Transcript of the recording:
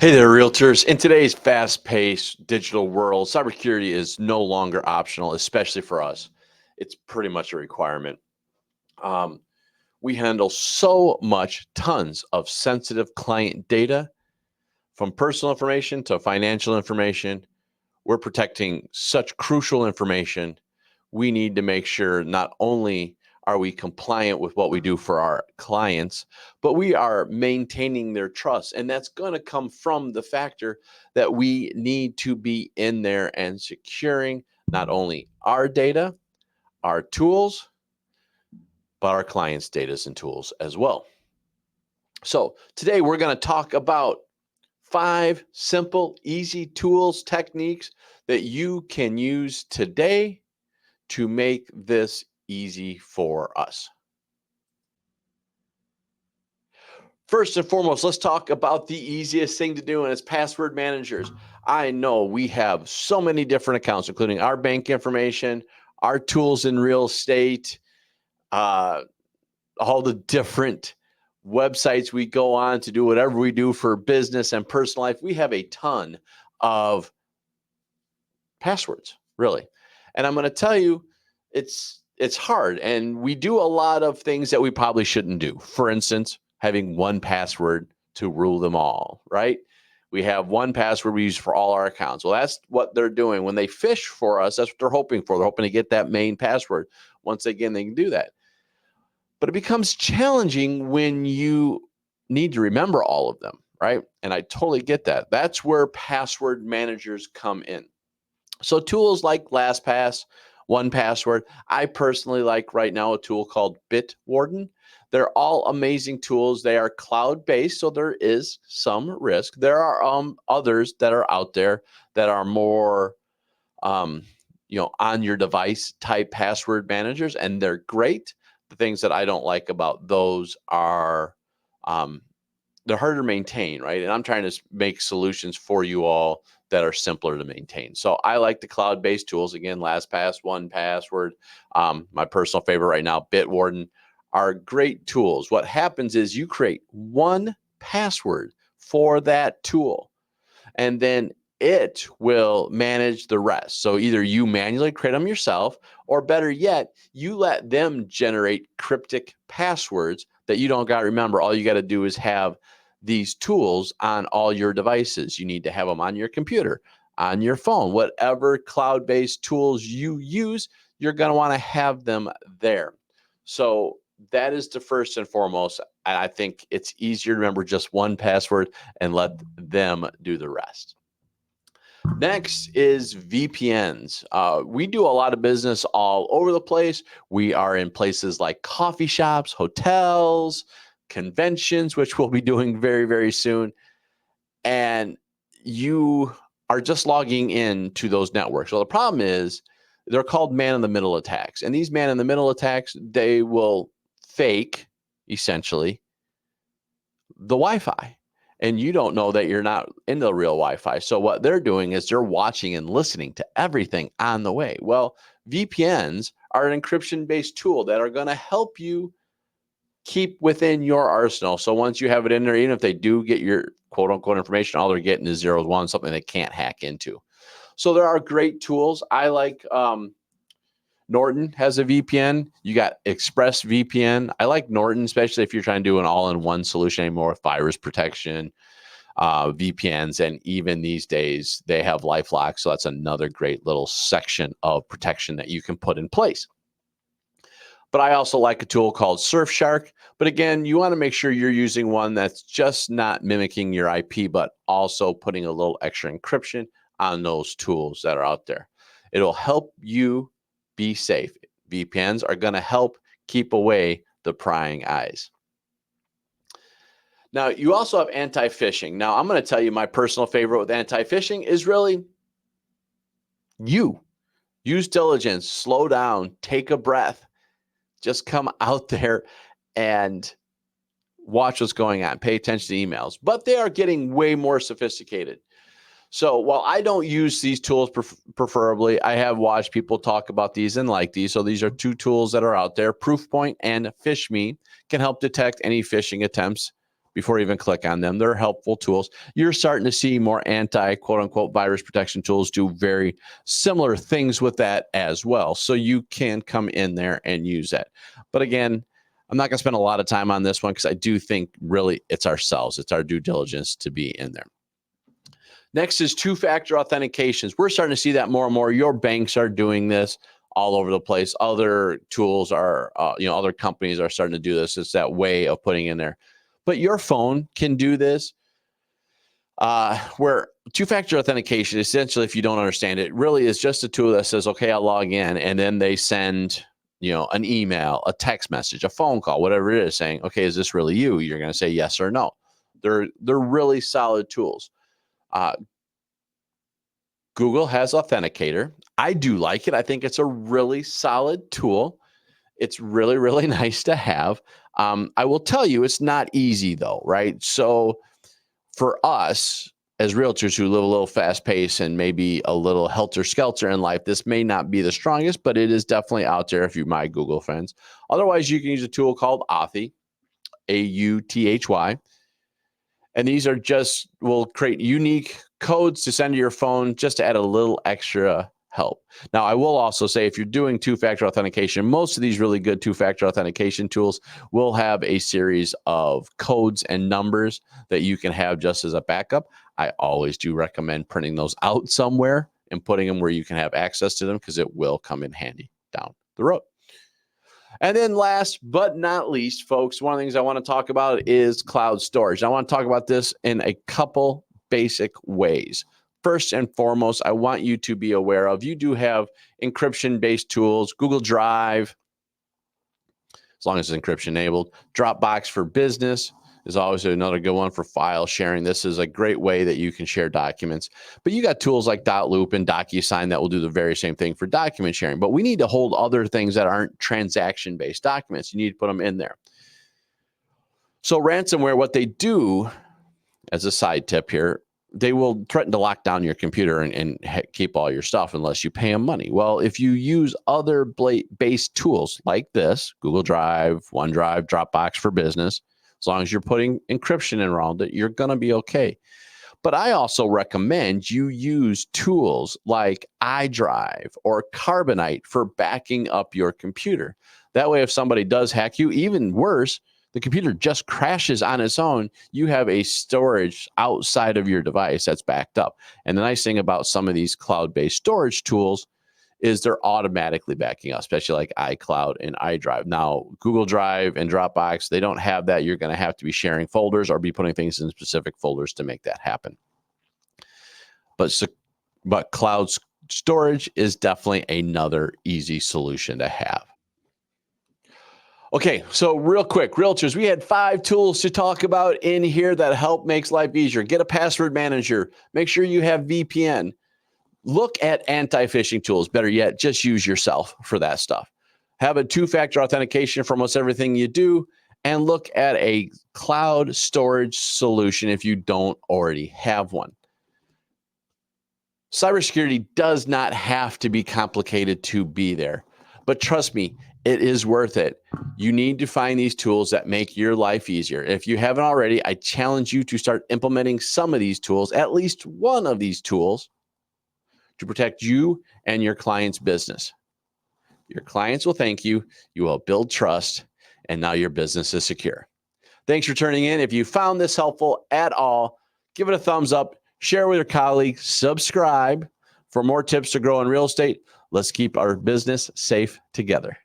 Hey there, Realtors. In today's fast-paced digital world, cybersecurity is no longer optional, especially for us. It's pretty much a requirement. Um, we handle so much, tons of sensitive client data, from personal information to financial information. We're protecting such crucial information. We need to make sure not only are we compliant with what we do for our clients, but we are maintaining their trust. And that's going to come from the factor that we need to be in there and securing not only our data, our tools, but our clients' data and tools as well. So today we're going to talk about 5 simple, easy tools, techniques that you can use today to make this easy for us. First and foremost, let's talk about the easiest thing to do, and it's password managers. I know we have so many different accounts, including our bank information, our tools in real estate, all the different websites we go on to do whatever we do for business and personal life. We have a ton of passwords, really. And I'm going to tell you, it's hard, and we do a lot of things that we probably shouldn't do. For instance, having one password to rule them all, right? We have one password we use for all our accounts. Well, that's what they're doing when they phish for us. That's what they're hoping for. They're hoping to get that main password. Once again, they can do that. But it becomes challenging when you need to remember all of them, right? And I totally get that. That's where password managers come in. So tools like LastPass, 1Password. I personally like right now a tool called Bitwarden. They're all amazing tools. They are cloud-based, so there is some risk. There are others that are out there that are more um, on your device type password managers, and they're great. The things that I don't like about those are um, they're harder to maintain, right? And I'm trying to make solutions for you all that are simpler to maintain. So I like the cloud-based tools. Again, LastPass, 1Password, my personal favorite right now, Bitwarden, are great tools. What happens is you create one password for that tool, and then it will manage the rest. So either you manually create them yourself, or better yet, you let them generate cryptic passwords that you don't got to remember. All you got to do is have these tools on all your devices. You need to have them on your computer, on your phone, whatever cloud-based tools you use, you're going to want to have them there. So that is the first and foremost. And I think it's easier to remember just one password and let them do the rest. Next is VPNs. We do a lot of business all over the place. We are in places like coffee shops, hotels, conventions, which we'll be doing very, very soon. And you are just logging in to those networks. Well, the problem is they're called man-in-the-middle attacks. And these man-in-the-middle attacks, they will fake, essentially, the Wi-Fi. And you don't know that you're not in the real Wi-Fi. So what they're doing is they're watching and listening to everything on the way. Well, VPNs are an encryption-based tool that are going to help you keep within your arsenal. So once you have it in there, even if they do get your quote unquote information, all they're getting is zeros, ones, something they can't hack into. So there are great tools. I like Norton has a VPN. You got ExpressVPN. I like Norton, especially if you're trying to do an all-in-one solution anymore with virus protection, VPNs, and even these days they have LifeLock. So that's another great little section of protection that you can put in place. But I also like a tool called Surfshark. But again, you want to make sure you're using one that's just not mimicking your IP, but also putting a little extra encryption on those tools that are out there. It'll help you be safe. VPNs are going to help keep away the prying eyes. Now, you also have anti-phishing. Now, I'm going to tell you my personal favorite with anti-phishing is really you. Use diligence, slow down, take a breath. Just come out there and watch what's going on. Pay attention to emails. But they are getting way more sophisticated. So while I don't use these tools preferably, I have watched people talk about these and like these. So these are two tools that are out there. Proofpoint and PhishMe can help detect any phishing attempts before you even click on them. They're helpful tools. You're starting to see more quote unquote virus protection tools do very similar things with that as well. So you can come in there and use that. But again, I'm not going to spend a lot of time on this one because I do think really it's ourselves. It's our due diligence to be in there. Next is two-factor authentications. We're starting to see that more and more. Your banks are doing this all over the place. Other tools are, other companies are starting to do this. It's that way of putting in there. But your phone can do this. Where two-factor authentication, essentially, if you don't understand it, really is just a tool that says, okay, I'll log in, and then they send, an email, a text message, a phone call, whatever it is, saying, okay, is this really you? You're going to say yes or no. They're really solid tools. Google has Authenticator. I do like it. I think it's a really solid tool. It's really, really nice to have. I will tell you, it's not easy though, right? So for us as realtors who live a little fast pace and maybe a little helter-skelter in life, this may not be the strongest, but it is definitely out there if you're my Google friends. Otherwise, you can use a tool called Authy, A-U-T-H-Y. And these are will create unique codes to send to your phone just to add a little extra help. Now, I will also say if you're doing two-factor authentication, most of these really good two-factor authentication tools will have a series of codes and numbers that you can have just as a backup. I always do recommend printing those out somewhere and putting them where you can have access to them because it will come in handy down the road. And then last but not least, folks, one of the things I want to talk about is cloud storage. I want to talk about this in a couple basic ways. First and foremost, I want you to be aware of, you do have encryption-based tools, Google Drive, as long as it's encryption enabled. Dropbox for business is always another good one for file sharing. This is a great way that you can share documents. But you got tools like Dotloop and DocuSign that will do the very same thing for document sharing. But we need to hold other things that aren't transaction-based documents. You need to put them in there. So ransomware, what they do, as a side tip here, they will threaten to lock down your computer and keep all your stuff unless you pay them money. Well, if you use other based tools like this, Google Drive, OneDrive, Dropbox for business, as long as you're putting encryption around it, you're going to be okay. But I also recommend you use tools like iDrive or Carbonite for backing up your computer. That way, if somebody does hack you, even worse, the computer just crashes on its own, you have a storage outside of your device that's backed up. And the nice thing about some of these cloud-based storage tools is they're automatically backing up, especially like iCloud and iDrive. Now, Google Drive and Dropbox, they don't have that. You're going to have to be sharing folders or be putting things in specific folders to make that happen. But cloud storage is definitely another easy solution to have. Okay, so real quick, realtors, we had 5 tools to talk about in here that help makes life easier. Get a password manager. Make sure you have VPN. Look at anti-phishing tools. Better yet, just use yourself for that stuff. Have a two-factor authentication for almost everything you do, and look at a cloud storage solution if you don't already have one. Cybersecurity does not have to be complicated to be there, but trust me, it is worth it. You need to find these tools that make your life easier. If you haven't already, I challenge you to start implementing some of these tools, at least one of these tools, to protect you and your client's business. Your clients will thank you. You will build trust, and now your business is secure. Thanks for tuning in. If you found this helpful at all, give it a thumbs up, share with your colleagues, subscribe for more tips to grow in real estate. Let's keep our business safe together.